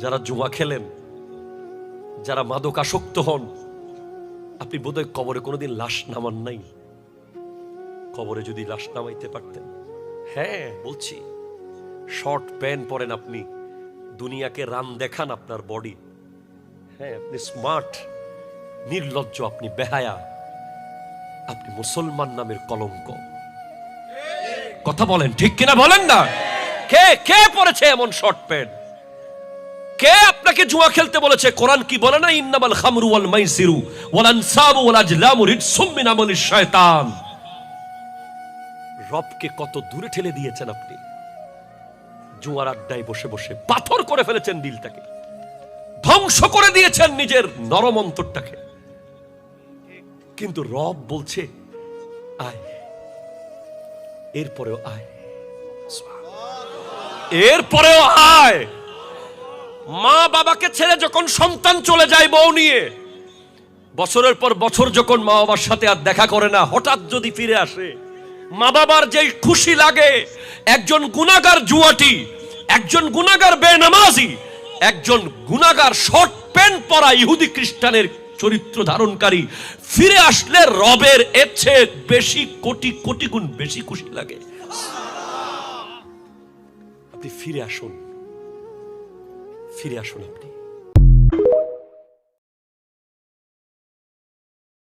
যারা জুয়া খেলেন, যারা মাদকাসক্ত হন, আপনি বোধহয় কবরে কোনোদিন লাশ নামান নাই। কবরে যদি লাশ নামাইতে পারতেন, হ্যাঁ বলছি, শর্ট প্যান্ট পরেন আপনি, দুনিয়াকে রান দেখান আপনার বডি, হ্যাঁ আপনি স্মার্ট, নির্লজ্জ, আপনি বেহায়া, আপনি মুসলমান নামের কলঙ্ক। কথা বলেন ঠিক কিনা বলেন না? কে কে পড়েছে এমন শর্ট প্যান্ট? কে আপনাকে জুয়া খেলতে বলেছে? কোরআন কি বলে না, ইন্নামাল খামরু ওয়াল মাইসিরু ওয়াল আনসাবু ওয়াল আজলামু রিজসুম মিন আমালিশ শায়তান। রবকে কত দূরে ঠেলে দিয়েছেন আপনি। জুয়ার আড্ডায় বসে বসে পাথর করে ফেলেছেন দিলটাকে, ধ্বংস করে দিয়েছেন নিজের নরম অন্তরটাকে। কিন্তু রব বলছে আয়, এরপরেও আয়, এরপরেও আয়। মা বাবাকে ছেড়ে যখন সন্তান চলে যায় বউ নিয়ে, বছরের পর বছর যখন মা বাবার সাথে আর দেখা করে না, হঠাৎ যদি ফিরে আসে, মা বাবার যে খুশি লাগে। একজন গুনাহগার জুয়াটি, একজন গুনাহগার বেনামাজি, একজন গুনাহগার শর্ট প্যান্ট পরা ইহুদি খ্রিস্টানের চরিত্র ধারণকারী ফিরে আসলে রবের এর চেয়ে বেশি কোটি কোটি গুণ বেশি খুশি লাগে। আপনি ফিরে আসুন, ফিরে আসুন আপনি।